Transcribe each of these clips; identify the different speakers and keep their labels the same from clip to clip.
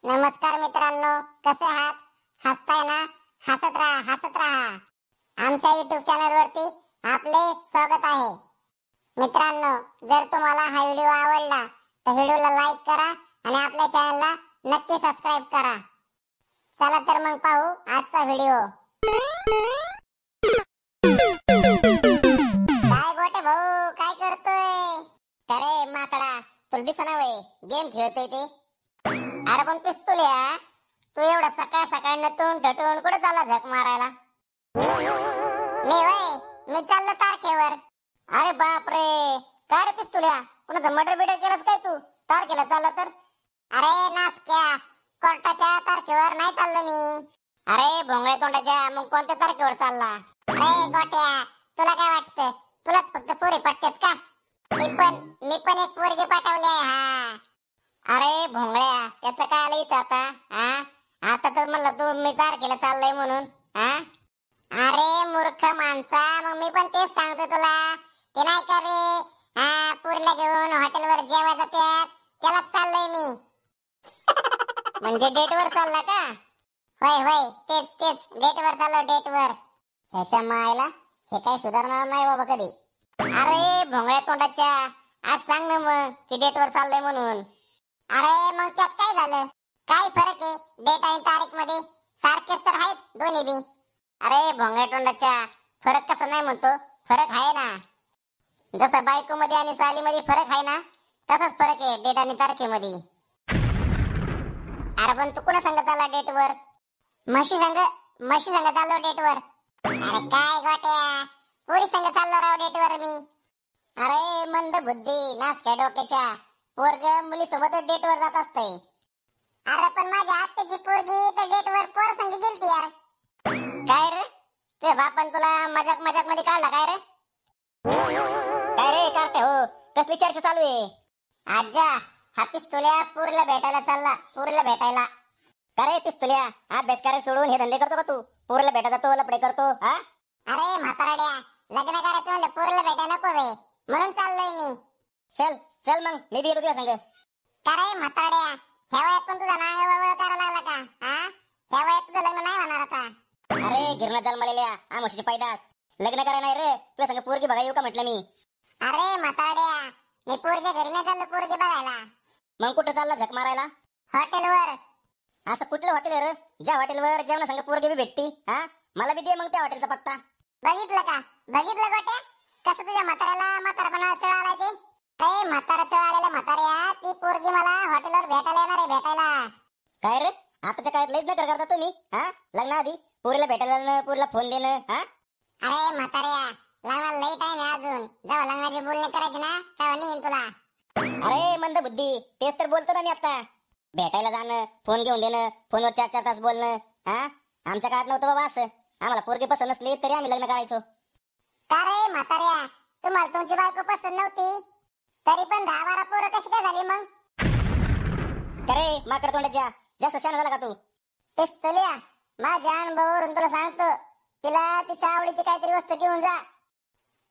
Speaker 1: नमस्कार मित्रांनो, कसे आहात? हसताय ना? हसत राहा, हसत राहा. आमच्या YouTube चॅनल वरती आपले स्वागत आहे. मित्रांनो, जर तुम्हाला हा व्हिडिओ आवडला तर व्हिडिओला लाईक करा आणि आपल्या चॅनलला नक्की सबस्क्राइब करा. चला तर मग पाहू आजचा व्हिडिओ. काय गोटे भाऊ, काय करतोय? अरे माकडा, तुला दिसना व्हय गेम खेळतोय ते? अरे पण पिस्तुल्या, तू एवढा सकाळ सकाळ नटून ढटून कुठे चालला झक मारायला? मी चाललो तारखेवर. अरे बाप रे, काय रे पिस्तुल्या, कुणाचं मर्डर बिडर केलंस काय तू? तारखेला चालला तर? अरे नासक्या, कोर्टाच्या तारखेवर नाही चाललो मी. अरे भोंगळ्या तोंडाच्या, मग कोणत्या तारखेवर चालला? अरे गोट्या, तुला काय वाटतं तुलाच फक्त पोरी पटतात का? मी पण एक पोरगी पाठवली आहे. हा अरे भोंगळ्या, त्याचं काय आलं इथं आता? आता तर म्हणलं तू मी तारखेला चाललंय म्हणून. अरे मूर्ख माणसा, मग मी पण तेच सांगतो तुला. ते नाही का रे, पुरीला घेऊन हॉटेलवर जेवायला जातात, त्यालाच चाललंय मी. म्हणजे डेटवर चालला का? होय तेच डेटवर चाललो, डेटवर. ह्याच्या मायला हे काही सुधारणार नाही बाबा कधी. अरे भोंगळ्या तोंडाच्या, आज सांग ना मग की डेटवर चाललंय म्हणून. अरे मग त्यात काय झालं? काय फरक आहे डेट आणि तारीख मध्ये? सारखेच तर आहेत दोन्ही बी. अरे भोंगळ्या तोंडाच्या, फरक कसा नाही म्हणतो, फरक आहे ना. जसा बायको मध्ये आणि साली मध्ये फरक आहे ना, तसाच फरक आहे डेट आणि तारखेमध्ये. अरे पण तू कुणा संग चालला डेटवर? म्हशी संग चाललो डेटवर. अरे काय गोट्या, पोरी संग चाललो राव डेटवर मी. अरे मंद बुद्धी, नासक्या डोक्याच्या, पोरग मुली सोबतच डेटवर जात असते. अरे पण माझ्या आत्याची पोरगी तर डेटवर पोर संग गेलती यार. काय रे, ते बापान तुला मजाक मध्ये काढला काय रे? काय रे कार्टे हो, कसली चर्चा चालू आहे? आज्जा, हा पिस्तुल्या पोरीला भेटायला चालला, पोरीला भेटायला. अरे पिस्तुल्या, अभ्यास करायला सोडून हे धंदे करतो का तू? पोरीला भेटा जातो, लपडे करतो? अरे म्हातारड्या, लग्न करायचं म्हणलं पोरीला भेटायला नको रे, म्हणून चाललोय मी. चल मग मी बी येतो तुझ्या संग. अरे म्हातारड्या, ह्या वयात पण तुझा नांगवळ करायला लागला का? ह्या वयात तुझं लग्न नाही होणार आता. अरे गिरणा जन्मलेल्या आमुशीची पैदास, लग्न करायला नाही रे, तुझ्या संग पोरगी बघायला येऊ का म्हटलं मी. अरे म्हातारड्या, मी पोरच्या घरी नाही चाललो पोरगी बघायला. मग कुठं चालला झक मारायला? हॉटेलवर. असं कुठलं हॉटेल आहे रे ज्या हॉटेलवर जेवणा संग पोरगी बी भेटती? मला बी दे मग त्या हॉटेलचा पत्ता. बघितलं गोट्या, कसं तुझ्या म्हातारपणाला चढ आलाय ते? अरे म्हातारा चढ आलेल्या म्हाताऱ्या, ती पोरगी मला हॉटेलवर भेटायला येणार आहे, भेटायला. काय रे, आताच्या काळात लईच नकर करता तुम्ही. लग्नाआधी पोरीला भेटायला, पोरीला फोन देणं. अरे म्हाताऱ्या, लग्नाला लई टाइम आहे अजून. जेव्हा लग्नाचे बोलणे करायचे ना, तेव्हा नेईन तुला. अरे मंद बुद्धी, तेच तर बोलतो ना मी आता. भेटायला जाणं, फोन घेऊन देणं, फोनवर 4 तास बोलणं. आमच्या काळात नव्हतं बाबा असं. आम्हाला पोरगी पसंत नसली तरी आम्ही लग्न करायचो. का रे म्हाताऱ्या, तुम्हाला तुमची बायको पसंत नव्हती तरी पण 10-12 पोरं कशी काय झाली मग? अरे माकड तोंडाच्या, जास्त शहाणा झाला का तू? पिस्तुल्या, माझ्या अनुभवावरून तुला सांगतो, तिला तिच्या आवडीची काहीतरी वस्तू घेऊन जा.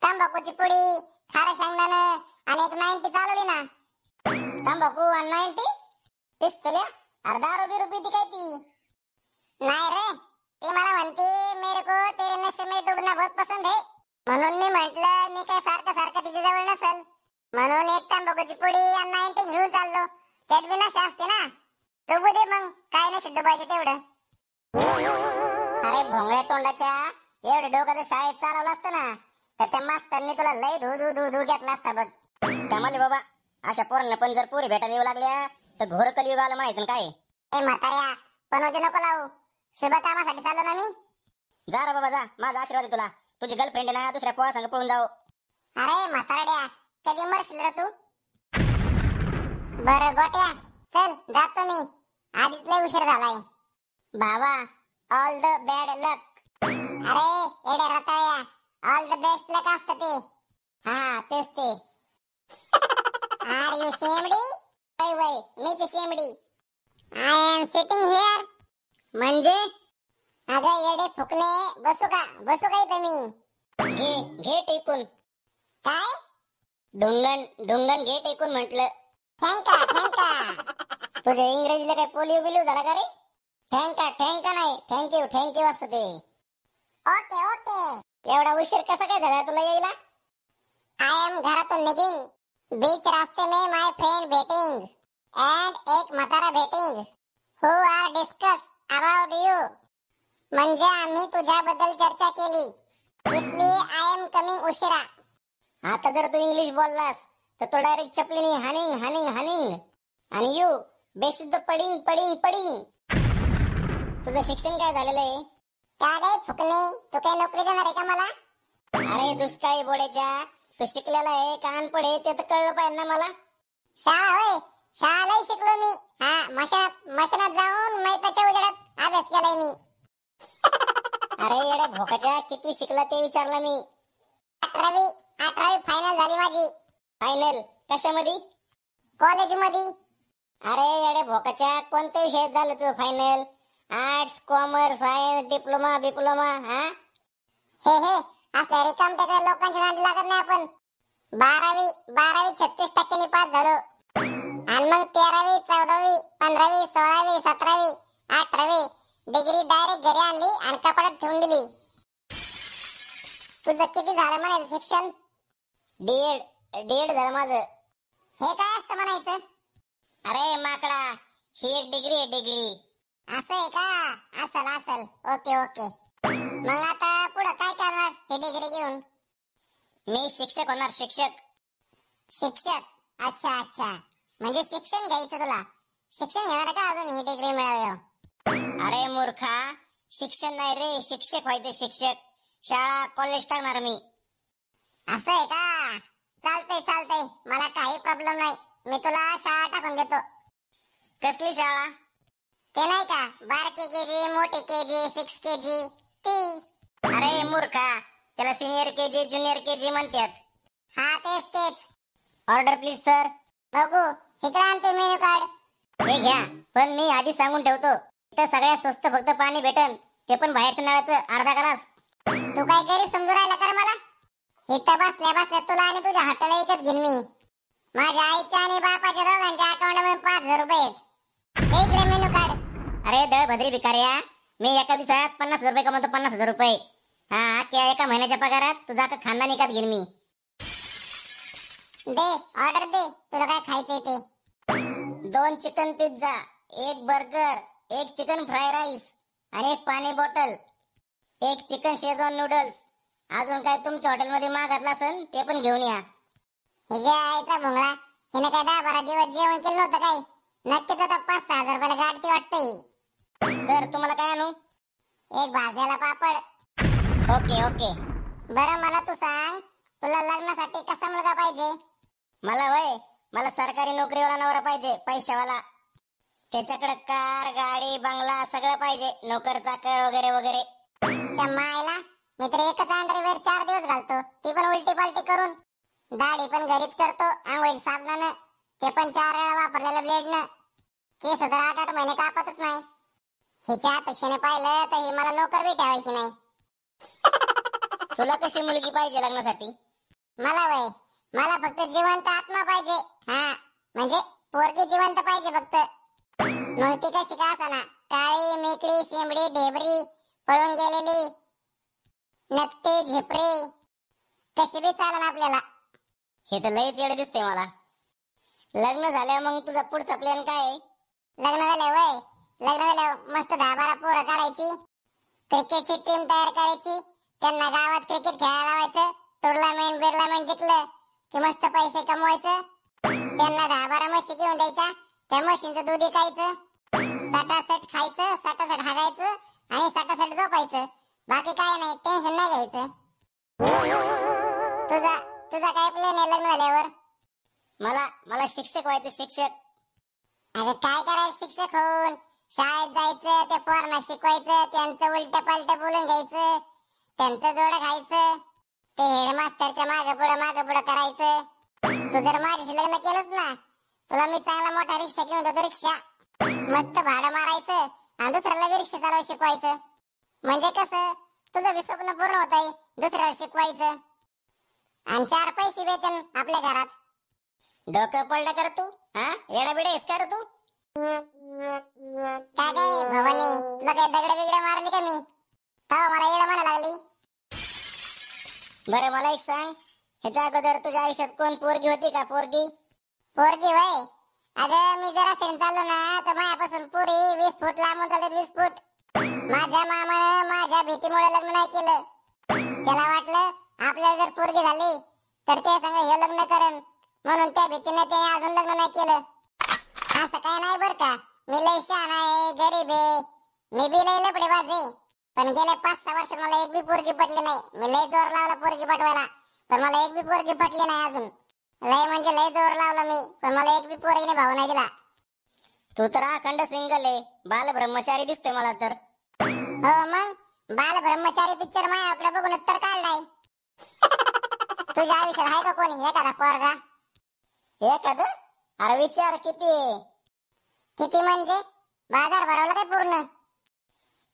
Speaker 1: तंबाखूची पुडी, खारं शेंगदाणं आणि एक 90 चालवली ना. तंबाखू आणि 90? पिस्तुल्या, अर्धा रुपये ती काय ती? नाही रे, ती मला म्हणते मेरे को तेरे नशे में डूबना बहुत पसंद है. म्हणून मी म्हंटल मी काय सारखं तिच्या जवळ नसल, म्हणून एक तंबाखूची पुडी आणि 90 घेऊन चाललो. त्यात बी नशा असते ना, डुबू दे मग, काय नशे डुबायचे तेवढं. अरे भोंगळ्या तोंडाच्या, एवढं डोकं जर शाळेत चालवलं असतं ना, तर त्या मास्तरने तुला लय धू घेतला असता बघ. कमाल बाबा, अशा पोरांना पण जर पोरी भेटायला येऊ लागल्या तर घोर कलियुग आलं म्हणायचं काय? ए म्हाताऱ्या, पण होते नको लावू, शुभ कामासाठी चाललो ना मी. जा रे बाबा जा, माझा आशीर्वाद आहे तुला. तुझी गर्लफ्रेंड ना दुसऱ्या पोळा संग पळून जाऊ. अरे म्हातारड्या, कधी मरशील रे तू? बरं गोट्या, चल जातो मी, आधीच लय उशीर झालाय. भावा, ऑल द बॅड लक. अरे एड्या रताळ्या, ऑल द बेस्ट लक असतं ते. तेच ते. आर यू शेमडी? वय मीच शेमडी. I am sitting here. म्हणजे? अगं येडे फुकणे, बसू का इथं मी? घे टेकून. काय? ढुंगण ढुंगण घे टेकून म्हटलं. ठँका ठँका. तुझ्या इंग्रजीला काय पोलिओ बिलिओ झाला का रे? ठँका ठँका नाही, थँक्यू थँक्यू असतं ते. Okay okay. एवढा उशीर कसा काय झाला तुला यायला? आय एम घरातून निघिंग, बीच रास्ते में माय फ्रेंड भेटिंग एंड एक म्हातारा भेटिंग हु आर डिस्कस अबाउट यू. म्हणजे आम्ही तुझ्याबद्दल चर्चा केली, इसलिए आय एम कमिंग उशिरा. आता जर तू इंग्लिश बोललास तर तो डायरेक्ट चपलीने हानिंग हानिंग हानिंग. आणि यू बेशुद्ध पडिंग पडिंग पडिंग. तुझं शिक्षण काय झालेलं आहे? काय काय फुकणे, तू काय नोकरी देणार आहे का मला? अरे दुष्काळी बोड्याच्या, तू शिकलेला आहे का अनपढ आहे ते तर कळलं पाहिजे ना मला. शाळा होय, शाळालाही शिकलो मी. हा, मशानात जाऊन मैताच्या उजेडात अभ्यास केलाय मी. अरे येड्या भोकाच्या, कितवी शिकला ते विचारलं मी. 11वी फायनल झाली माझी. फायनल कशामध्ये? कॉलेज मध्ये. अरे येड्या भोकाच्या, कोणत्या विषयात झालं तुझं final? Arts, commerce, science, diploma बिप्लोमा? हा हे असल्या रिकाम टेकड्या लोकांच्या नादी लागत नाही आपण. 12वी 36% पास झालो. आणि मग 13वी 14वी 15वी 16वी 17वी 18वी डिग्री डायरेक्ट घरी आणली आणि कपाटात ठेवून दिली. तुझं किती झालं म्हणायचं शिक्षण? डीएड झालं माझं. हे काय असतं म्हणायचं? अरे माकडा, ही एक डिग्री आहे, डिग्री. असं आहे का? असल. Okay okay. मग आता पुढे काय करणार ही डिग्री घेऊन? मी शिक्षक होणार, शिक्षक. अच्छा. म्हणजे शिक्षण घ्यायचं तुला. शिक्षण घेणार का अजून ही डिग्री मिळावी? अरे मूर्खा, शिक्षण नाही रे, शिक्षक व्हायचं, शिक्षक. शाळा कॉलेज टाकणार मी. असं आहे का? चालतंय, मला काही प्रॉब्लेम नाही. मी तुला शाळा टाकून देतो. कसली शाळा? ते नाही का, बारके केजी, मोठे केजी, 6 केजी ती. अरे मूर्खा, त्याला सिनियर केजी ज्युनियर केजी म्हणतात. हा तेच. Order please sir. बघू, इकडे आणते मेनू कार्ड. हे घ्या, पण मी आधी सांगून ठेवतो, इथं सगळ्यात स्वस्त फक्त पाणी भेटन, ते पण बाहेरच्या नळाचं अर्धा ग्लास. तू काय गरीब समजू राहिला कर मला? इथं बसल्या तुला आणि तुझ्या हॉटेलला विकत घेईन मी. माझ्या आईच्या आणि बापाच्या दोघांच्या अकाउंटमध्ये 5,000 रुपये आहेत. इकडे मेनू कार्ड. अरे दळ भद्री भिकाऱ्या, मी एका दिवसात 50,000 रुपये कमवतो. 50,000 रुपये. हा, एका महिन्याच्या पगारात तुझा का खानदान विकत घेईन मी. दे ऑर्डर दे, तुला काय खायचंय ते. 2 chicken pizza, 1 burger, 1 chicken fry rice आणि 1 पाणी बॉटल, 1 चिकन शेजवान नूडल्स. अजून काय तुमच्या हॉटेलमध्ये मागतला असेल ते पण घेऊन या. हिच्या आईचा भोंगळा, हिने काय 10-12 दिवस जेवण केलं नव्हतं काय? नक्कीच आता 5-6 हजार रुपयाला गाडती वाटतंय. सर तुम्हाला काय आणू? 1 भाजलेला पापड. ओके. बरं मला तू सांग, तुला लग्नासाठी कसा मुलगा पाहिजे? मला सरकारी नोकरीवाला नवरा पाहिजे, पैशावाला. त्याच्याकडे कार गाडी बंगला सगळं पाहिजे, नोकर चाकर वगैरे वगैरे. मायला, मी तर एकच अंडरवेअर 4 दिवस घालतो, ती पण उलटी पालटी करून. दाढी पण घरीच करतो, आंघोळी साबणानं, ते पण 4 वेळा वापरलेल्या ब्लेडनं. केस तर 8-8 महिने कापतच नाही. हिच्या अपेक्षेने पाहिलं तर ही मला नोकर बी ठेवायची नाही. तुला कशी मुलगी पाहिजे लग्नासाठी? मला फक्त जिवंत आत्मा पाहिजे. हा, म्हणजे पोरगी जिवंत पाहिजे फक्त. मग ती कशी का असाना, काळी मेकळी शेंबडी ढेबरी पळून गेलेली नकटी झिपरी कशी बी चालेल आपल्याला. हे तर लयच येडे दिसते मला. लग्न झाल्यावर मग तुझा पुढचा प्लॅन काय आहे? लग्न झाल्यावर मस्त 10-12 पोरं काढायची, क्रिकेटची टीम तयार करायची, त्यांना गावात क्रिकेट खेळायला लावायचं, टुर्नामेंट जिंकलं की मस्त पैसे कमवायचं, त्यांना 10-12 म्हशी घेऊन द्यायच्या, त्या म्हशींचं दूध विकायचं, सटासट खायचं, सटासट हागायचं आणि सटासट झोपायचं. बाकी काय नाही, टेन्शन नाही घ्यायचं. तुझा काय प्लॅन आहे लग्न झाल्यावर? मला शिक्षक व्हायचं, शिक्षक. अगं काय करायचं शिक्षक होऊन? शाळेत जायचं, त्या पोरांना शिकवायचं, त्यांचं उलट पालट बोलून घ्यायचं, त्यांचं जोड खायचं, ते हेडमास्टरच्या मागे पुढे करायचं. तू जर माझ्याशी लग्न केलंच ना, तुला मी चांगला मोठा रिक्षा घेऊन देतो, रिक्षा. मस्त भाडं मारायचं आणि दुसऱ्याला बी रिक्षा चालवायला शिकवायचं. म्हणजे कसं तुझं बी स्वप्न पूर्ण होत आहे, दुसऱ्याला शिकवायचं. आणि 4 पैसे भेटन आपल्या घरात. डोकं पडलं कर तू, हा येडा बिडा आहेस कर तू. काय काय भवानी, तुला काय दगड बिगड मारली का मी? तेव्हा मला येडा म्हणा लागली. बरं मला एक सांग, ह्याच्या अगोदर तुझ्या आयुष्यात कोण पोरगी होती का? पोरगी वय? अगं मी जरा सेन चाललो ना तर माझ्यापासून पुरी 20 फूट लांबून चालते, 20 फूट. माझ्या मामानं माझ्या भीतीमुळे लग्न नाही केलं. त्याला वाटलं आपल्याला जर पोरगी झाली तर ते संग हे लग्न करेन, म्हणून त्या भीतीने ते अजून लग्न नाही केलं. असं काय नाही बर का, मी लय शहाणा आहे, गरीब आहे, मी बी लय लफडेबाज आहे. पण गेल्या 5-6 वर्षात मला एक बी पोरगी पटली नाही. मी लय जोर लावला पोरगी पटवायला, पण मला एक बी पोरगी पटली नाही अजून. लय म्हणजे लय जोर लावला मी, पण मला एक बी पोरगीने भाव नाही दिला. तू तर अखंड सिंगल आहे, बाल ब्रह्मचारी दिसतोय मला तर. हो मग, बाल ब्रह्मचारी पिक्चर माझ्याकडे बघूनच तर काढलाय. तुझ्या आयुष्यात आहे का कोणी एखादा पोरगा? एखादं? अरे विचार किती आहे? किती म्हणजे बाजार भरवला काय पूर्ण?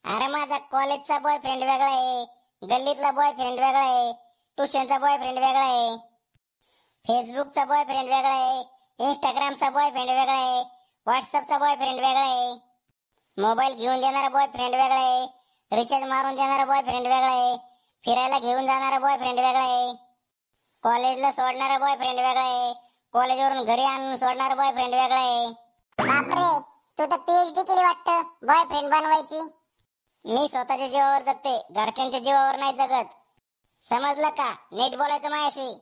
Speaker 1: अरे माझा कॉलेजचा बॉयफ्रेंड वेगळा आहे, गल्लीतला बॉयफ्रेंड वेगळा आहे, ट्युशनचा बॉयफ्रेंड वेगळा आहे, फेसबुकचा बॉयफ्रेंड वेगळा आहे, इंस्टाग्रामचा बॉयफ्रेंड वेगळा आहे, व्हॉट्सअपचा बॉयफ्रेंड वेगळा आहे, मोबाईल घेऊन देणारा बॉयफ्रेंड वेगळा आहे, रिचार्ज मारून देणारा बॉयफ्रेंड वेगळा आहे, फिरायला घेऊन जाणारा बॉयफ्रेंड वेगळा आहे, कॉलेजला सोडणारा बॉयफ्रेंड वेगळा आहे, कॉलेजवरून घरी आणून सोडणारा बॉयफ्रेंड वेगळा आहे. बापरे, तू तर पीएचडी केली वाटतं बॉयफ्रेंड बनवायची. मी स्वतःच्या जीवावर जगते, घरच्यांच्या जीवावर नाही जगत. समजलं का? नीट बोलायचं माझ्याशी.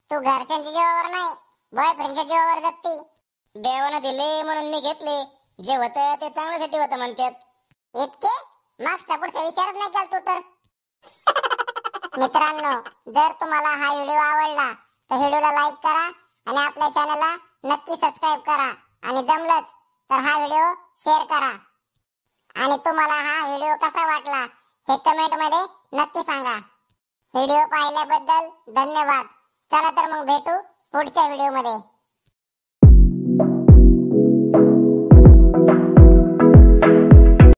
Speaker 1: तू घरच्यांच्या जीवावर नाही, बॉयफ्रेंडच्या जीवावर जगती. देवानं दिले म्हणून मी घेतले, जे होतं ते चांगल्यासाठी होतं म्हणतात. इतके मागचा पुढचा विचारच नाही केला तू तर. मित्रांनो, जर तुम्हाला हा व्हिडिओ आवडला तर व्हिडिओला लाईक करा आणि आपल्या चॅनलला नक्की सबस्क्राईब करा, आणि जमलंच तर हा व्हिडिओ शेअर करा. आणि तुम्हाला हा व्हिडिओ कसा वाटला हे कमेंट मध्ये नक्की सांगा. व्हिडिओ पाहिल्याबद्दल धन्यवाद. चला तर मग भेटू पुढच्या व्हिडिओ मध्ये.